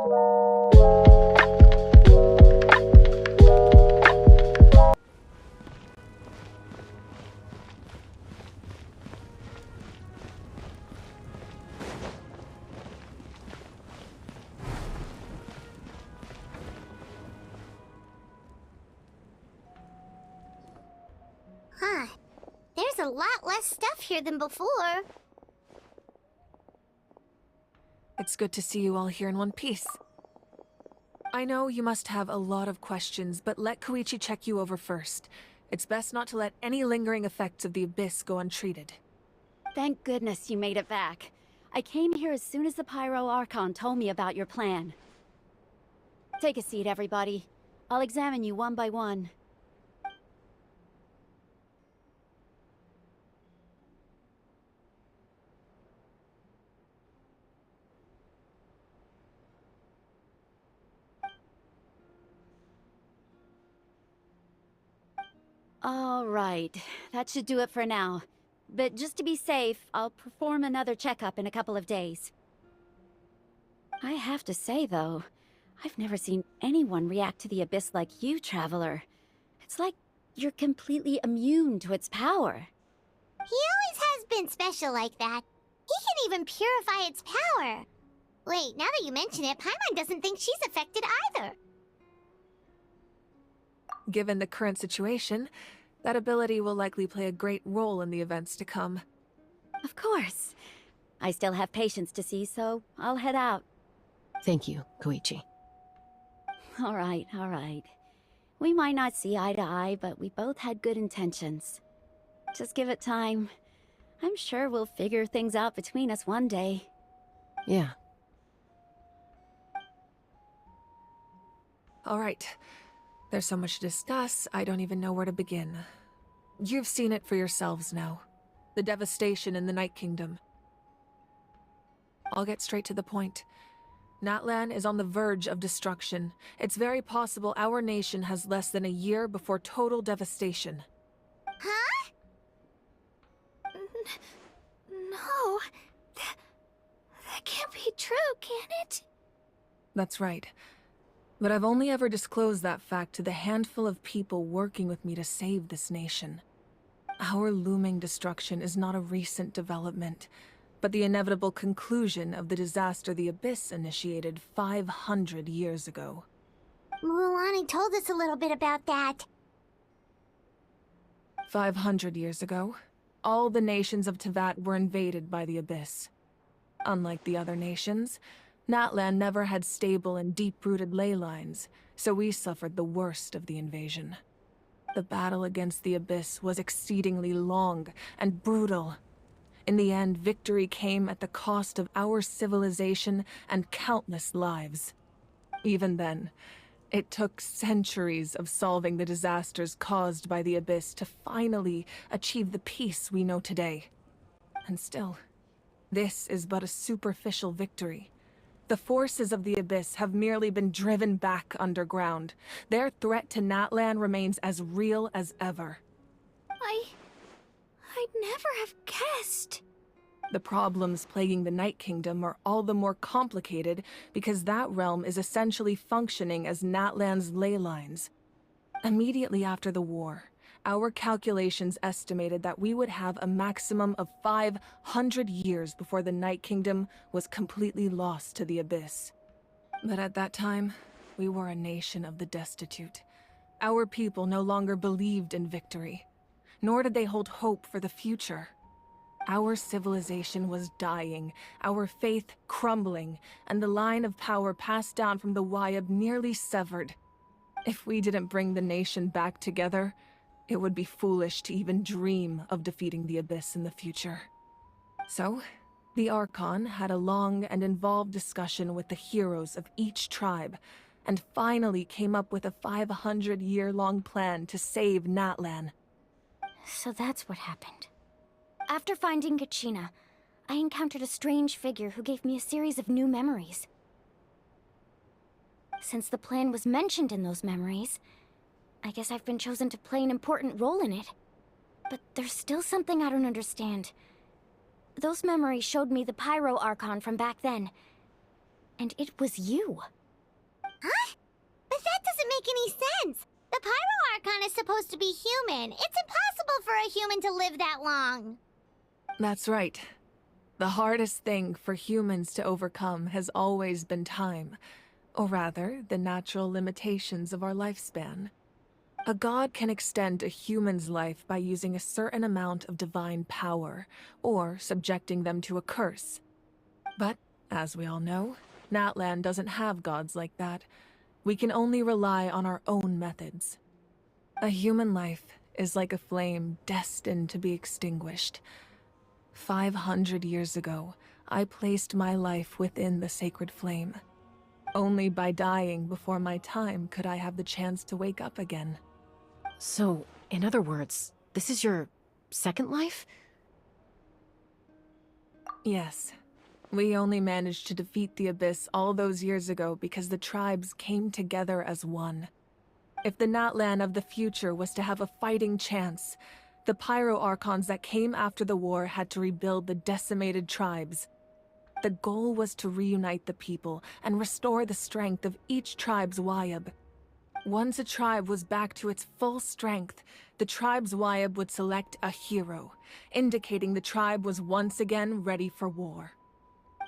Huh. There's a lot less stuff here than before. It's good to see you all here in one piece. I know you must have a lot of questions, but let Koichi check you over first. It's best not to let any lingering effects of the Abyss go untreated. Thank goodness you made it back. I came here as soon as the Pyro Archon told me about your plan. Take a seat, everybody. I'll examine you one by one. All right, that should do it for now. But just to be safe, I'll perform another checkup in a couple of days. I have to say, though, I've never seen anyone react to the Abyss like you, Traveler. It's like you're completely immune to its power. He always has been special like that. He can even purify its power. Wait, now that you mention it, Paimon doesn't think she's affected either. Given the current situation, that ability will likely play a great role in the events to come. Of course. I still have patients to see, so I'll head out. Thank you, Koichi. All right. We might not see eye to eye, but we both had good intentions. Just give it time. I'm sure we'll figure things out between us one day. Yeah. All right. There's so much to discuss, I don't even know where to begin. You've seen it for yourselves now. The devastation in the Night Kingdom. I'll get straight to the point. Natlan is on the verge of destruction. It's very possible our nation has less than a year before total devastation. Huh? No. That can't be true, can it? That's right. But I've only ever disclosed that fact to the handful of people working with me to save this nation. Our looming destruction is not a recent development, but the inevitable conclusion of the disaster the Abyss initiated 500 years ago. Mulani told us a little bit about that. 500 years ago, all the nations of Teyvat were invaded by the Abyss. Unlike the other nations, Natlan never had stable and deep-rooted ley lines, so we suffered the worst of the invasion. The battle against the Abyss was exceedingly long and brutal. In the end, victory came at the cost of our civilization and countless lives. Even then, it took centuries of solving the disasters caused by the Abyss to finally achieve the peace we know today. And still, this is but a superficial victory. The forces of the Abyss have merely been driven back underground. Their threat to Natlan remains as real as ever. I'd never have guessed. The problems plaguing the Night Kingdom are all the more complicated because that realm is essentially functioning as Natlan's ley lines. Immediately after the war, our calculations estimated that we would have a maximum of 500 years before the Night Kingdom was completely lost to the Abyss. But at that time, we were a nation of the destitute. Our people no longer believed in victory, nor did they hold hope for the future. Our civilization was dying, our faith crumbling, and the line of power passed down from the Wayab nearly severed. If we didn't bring the nation back together, it would be foolish to even dream of defeating the Abyss in the future. So, the Archon had a long and involved discussion with the heroes of each tribe, and finally came up with a 500-year-long plan to save Natlan. So that's what happened. After finding Kachina, I encountered a strange figure who gave me a series of new memories. Since the plan was mentioned in those memories, I guess I've been chosen to play an important role in it. But there's still something I don't understand. Those memories showed me the Pyro Archon from back then. And it was you. Huh? But that doesn't make any sense. The Pyro Archon is supposed to be human. It's impossible for a human to live that long. That's right. The hardest thing for humans to overcome has always been time, or rather, the natural limitations of our lifespan. A god can extend a human's life by using a certain amount of divine power, or subjecting them to a curse. But, as we all know, Natlan doesn't have gods like that. We can only rely on our own methods. A human life is like a flame destined to be extinguished. 500 years ago, I placed my life within the sacred flame. Only by dying before my time could I have the chance to wake up again. So, in other words, this is your second life? Yes. We only managed to defeat the Abyss all those years ago because the tribes came together as one. If the Natlan of the future was to have a fighting chance, the Pyro Archons that came after the war had to rebuild the decimated tribes. The goal was to reunite the people and restore the strength of each tribe's Wayab. Once a tribe was back to its full strength, the tribe's Wayab would select a hero, indicating the tribe was once again ready for war.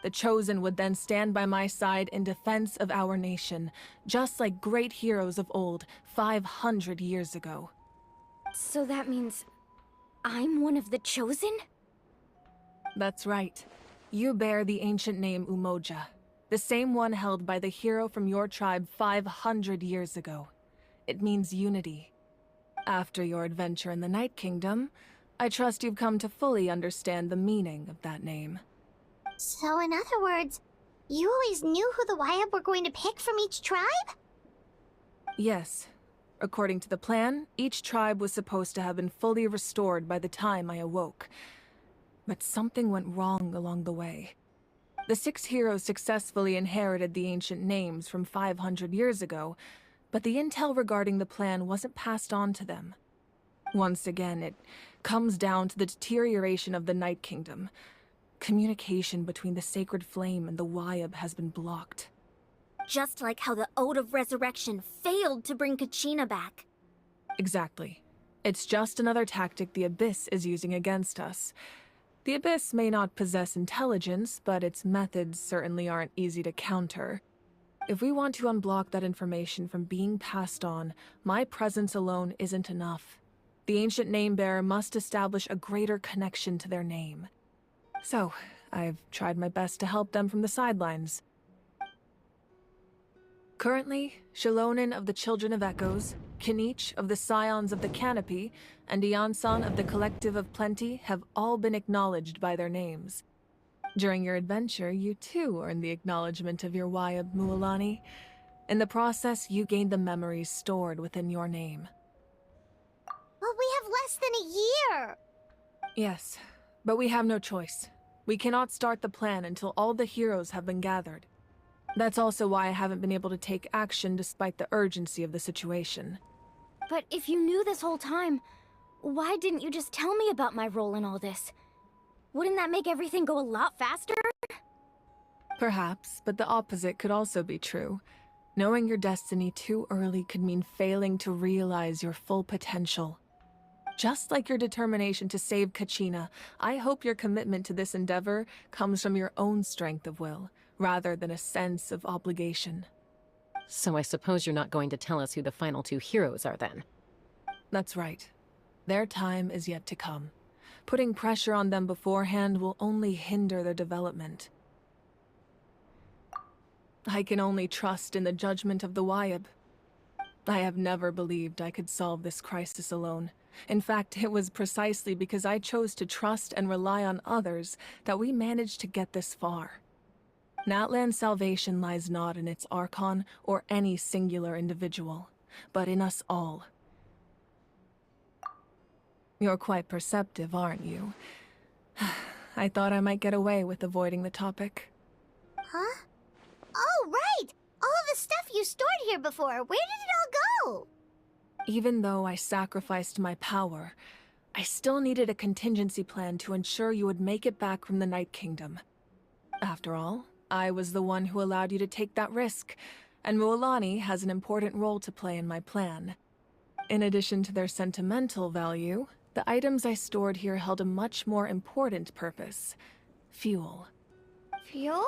The Chosen would then stand by my side in defense of our nation, just like great heroes of old 500 years ago. So that means I'm one of the Chosen? That's right. You bear the ancient name Umoja, the same one held by the hero from your tribe 500 years ago. It means unity. After your adventure in the Night Kingdom, I trust you've come to fully understand the meaning of that name. So in other words, you always knew who the Wayab were going to pick from each tribe? Yes. According to the plan, each tribe was supposed to have been fully restored by the time I awoke. But something went wrong along the way. The 6 heroes successfully inherited the ancient names from 500 years ago, but the intel regarding the plan wasn't passed on to them. Once again, it comes down to the deterioration of the Night Kingdom. Communication between the Sacred Flame and the Wayab has been blocked. Just like how the Ode of Resurrection failed to bring Kachina back. Exactly. It's just another tactic the Abyss is using against us. The Abyss may not possess intelligence, but its methods certainly aren't easy to counter. If we want to unblock that information from being passed on, my presence alone isn't enough. The ancient name-bearer must establish a greater connection to their name. So, I've tried my best to help them from the sidelines. Currently, Shilonin of the Children of Echoes, Kinich of the Scions of the Canopy, and Iansan of the Collective of Plenty have all been acknowledged by their names. During your adventure, you too earned the acknowledgement of your Wayab, Mualani. In the process, you gained the memories stored within your name. But we have less than a year! Yes, but we have no choice. We cannot start the plan until all the heroes have been gathered. That's also why I haven't been able to take action despite the urgency of the situation. But if you knew this whole time, why didn't you just tell me about my role in all this? Wouldn't that make everything go a lot faster? Perhaps, but the opposite could also be true. Knowing your destiny too early could mean failing to realize your full potential. Just like your determination to save Kachina, I hope your commitment to this endeavor comes from your own strength of will, rather than a sense of obligation. So I suppose you're not going to tell us who the final 2 heroes are then? That's right. Their time is yet to come. Putting pressure on them beforehand will only hinder their development. I can only trust in the judgment of the Wayab. I have never believed I could solve this crisis alone. In fact, it was precisely because I chose to trust and rely on others that we managed to get this far. Natlan's salvation lies not in its Archon or any singular individual, but in us all. You're quite perceptive, aren't you? I thought I might get away with avoiding the topic. Huh? Oh, right! All of the stuff you stored here before, where did it all go? Even though I sacrificed my power, I still needed a contingency plan to ensure you would make it back from the Night Kingdom. After all, I was the one who allowed you to take that risk, and Mualani has an important role to play in my plan. In addition to their sentimental value, the items I stored here held a much more important purpose: fuel. Fuel?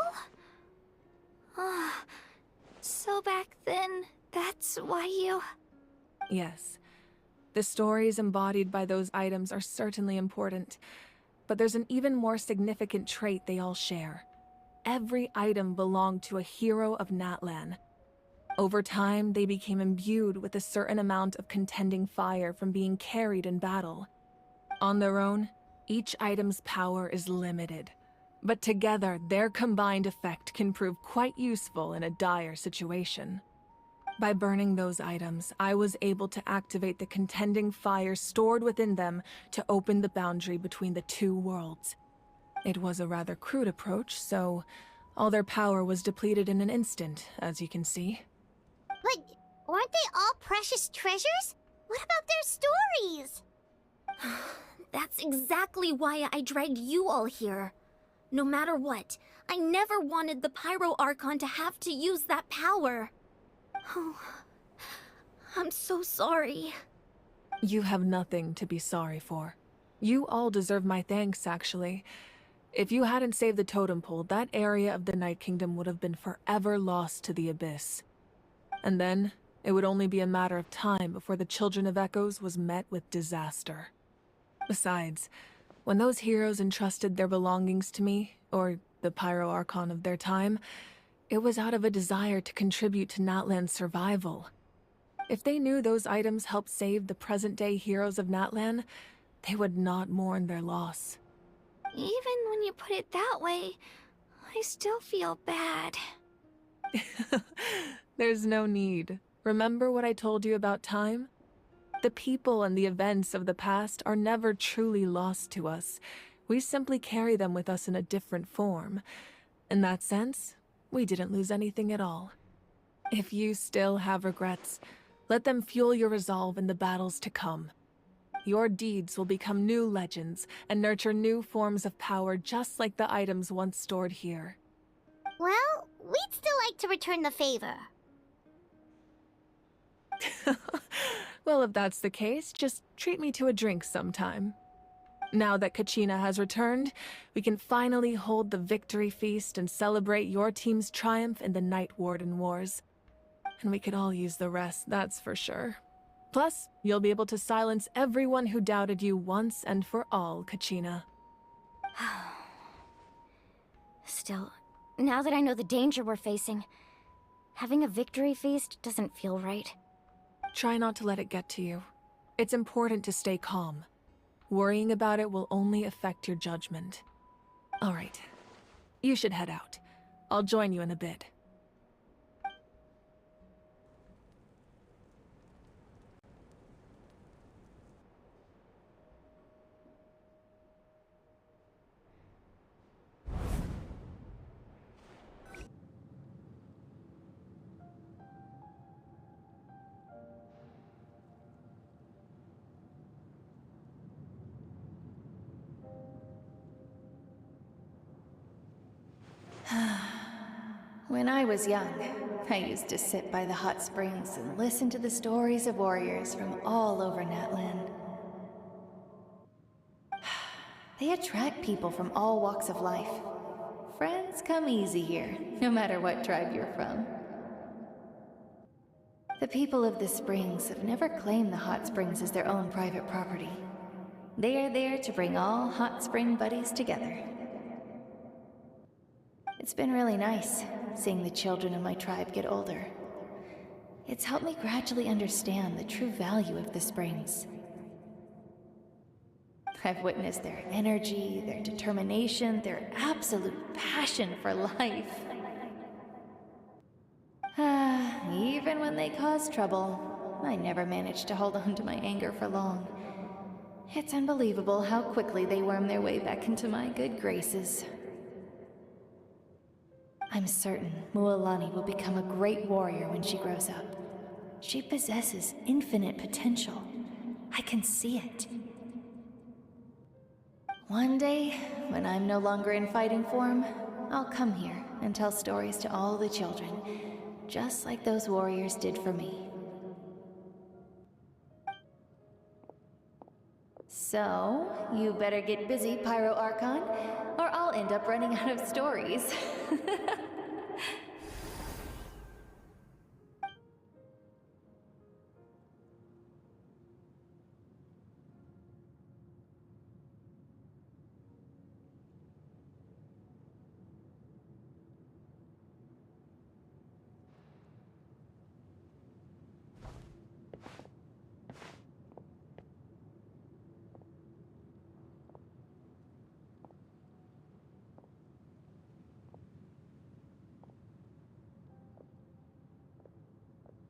Ah, so back then, that's why you... Yes. The stories embodied by those items are certainly important, but there's an even more significant trait they all share. Every item belonged to a hero of Natlan. Over time, they became imbued with a certain amount of contending fire from being carried in battle. On their own, each item's power is limited, but together, their combined effect can prove quite useful in a dire situation. By burning those items, I was able to activate the contending fire stored within them to open the boundary between the two worlds. It was a rather crude approach, so all their power was depleted in an instant, as you can see. But weren't they all precious treasures? What about their stories? That's exactly why I dragged you all here. No matter what, I never wanted the Pyro Archon to have to use that power. Oh, I'm so sorry. You have nothing to be sorry for. You all deserve my thanks, actually. If you hadn't saved the totem pole, that area of the Night Kingdom would have been forever lost to the Abyss. And then, it would only be a matter of time before the Children of Echoes was met with disaster. Besides, when those heroes entrusted their belongings to me, or the Pyro Archon of their time, it was out of a desire to contribute to Natlan's survival. If they knew those items helped save the present-day heroes of Natlan, they would not mourn their loss. Even when you put it that way, I still feel bad. There's no need. Remember what I told you about time? The people and the events of the past are never truly lost to us. We simply carry them with us in a different form. In that sense, we didn't lose anything at all. If you still have regrets, let them fuel your resolve in the battles to come. Your deeds will become new legends and nurture new forms of power just like the items once stored here. Well, we'd still like to return the favor. Well, if that's the case, just treat me to a drink sometime. Now that Kachina has returned, we can finally hold the victory feast and celebrate your team's triumph in the Night Warden Wars. And we could all use the rest, that's for sure. Plus, you'll be able to silence everyone who doubted you once and for all, Kachina. Still, now that I know the danger we're facing, having a victory feast doesn't feel right. Try not to let it get to you. It's important to stay calm. Worrying about it will only affect your judgment. All right. You should head out. I'll join you in a bit. When I was young, I used to sit by the hot springs and listen to the stories of warriors from all over Natlan. They attract people from all walks of life. Friends come easy here, no matter what tribe you're from. The people of the springs have never claimed the hot springs as their own private property. They are there to bring all hot spring buddies together. It's been really nice, seeing the children of my tribe get older. It's helped me gradually understand the true value of the springs. I've witnessed their energy, their determination, their absolute passion for life. Even when they cause trouble, I never managed to hold on to my anger for long. It's unbelievable how quickly they worm their way back into my good graces. I'm certain Mualani will become a great warrior when she grows up. She possesses infinite potential. I can see it. One day, when I'm no longer in fighting form, I'll come here and tell stories to all the children, just like those warriors did for me. So, you better get busy, Pyro Archon, or I'll end up running out of stories.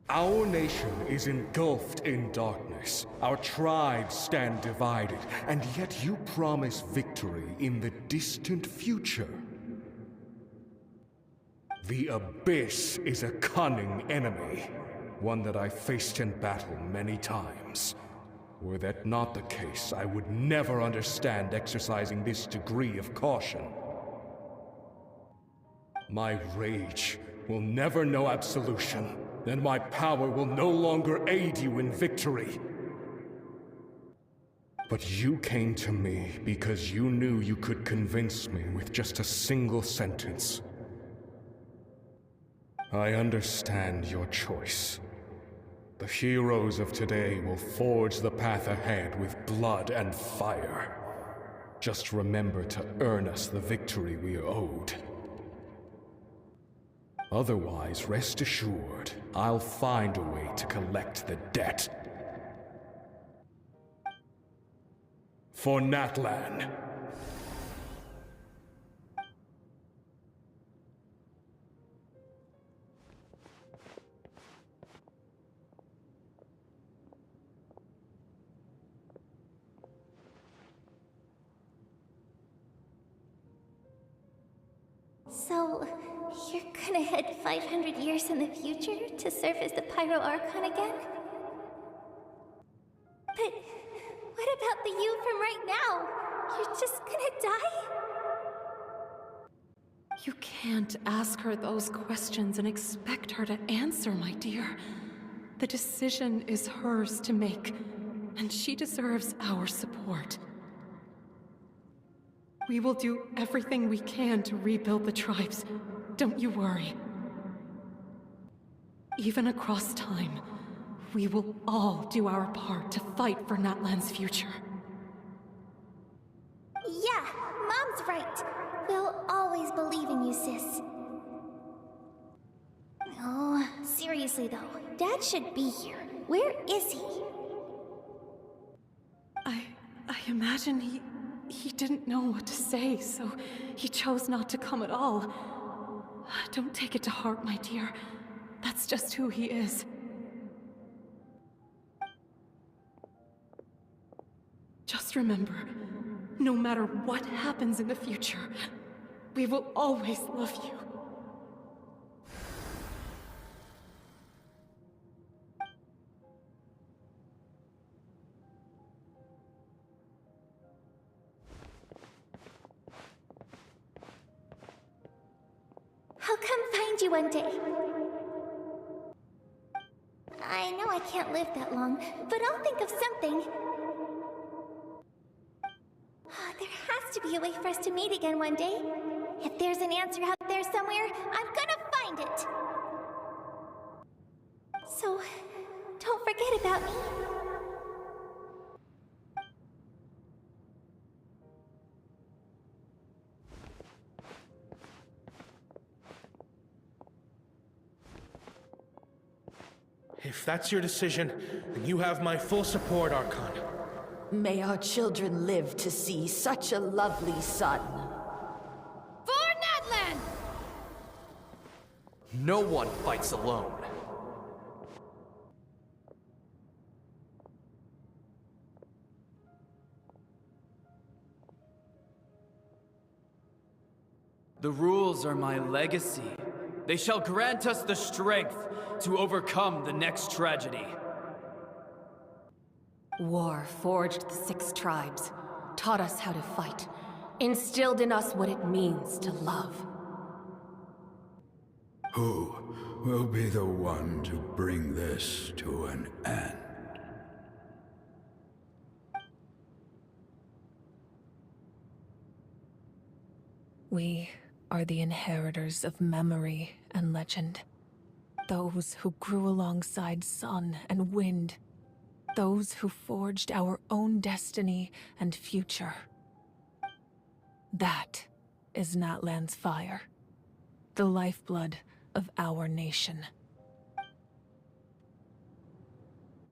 Our nation is engulfed in darkness. Our tribes stand divided, and yet you promise victory in the distant future. The Abyss is a cunning enemy, one that I faced in battle many times. Were that not the case, I would never understand exercising this degree of caution. My rage will never know absolution. Then my power will no longer aid you in victory. But you came to me because you knew you could convince me with just a single sentence. I understand your choice. The heroes of today will forge the path ahead with blood and fire. Just remember to earn us the victory we are owed. Otherwise, rest assured, I'll find a way to collect the debt. For Natlan. So, you're gonna head 500 years in the future to serve as the Pyro Archon again? But what about the you from right now? You're just gonna die? You can't ask her those questions and expect her to answer, my dear. The decision is hers to make, and she deserves our support. We will do everything we can to rebuild the tribes. Don't you worry. Even across time, we will all do our part to fight for Natlan's future. Yeah, Mom's right. We'll always believe in you, sis. Oh, seriously though, Dad should be here. Where is he? I imagine he didn't know what to say, so he chose not to come at all. Don't take it to heart, my dear. That's just who he is. Just remember, no matter what happens in the future, we will always love you. I'll come find you one day. I know I can't live that long, but I'll think of something. There has to be a way for us to meet again one day. If there's an answer out there somewhere, I'm gonna find it. So, don't forget about me. If that's your decision, then you have my full support, Archon. May our children live to see such a lovely son. For Natlan! No one fights alone. The rules are my legacy. They shall grant us the strength to overcome the next tragedy. War forged the 6 tribes, taught us how to fight, instilled in us what it means to love. Who will be the one to bring this to an end? We are the inheritors of memory and legend. Those who grew alongside sun and wind. Those who forged our own destiny and future. That is Natlan's fire. The lifeblood of our nation.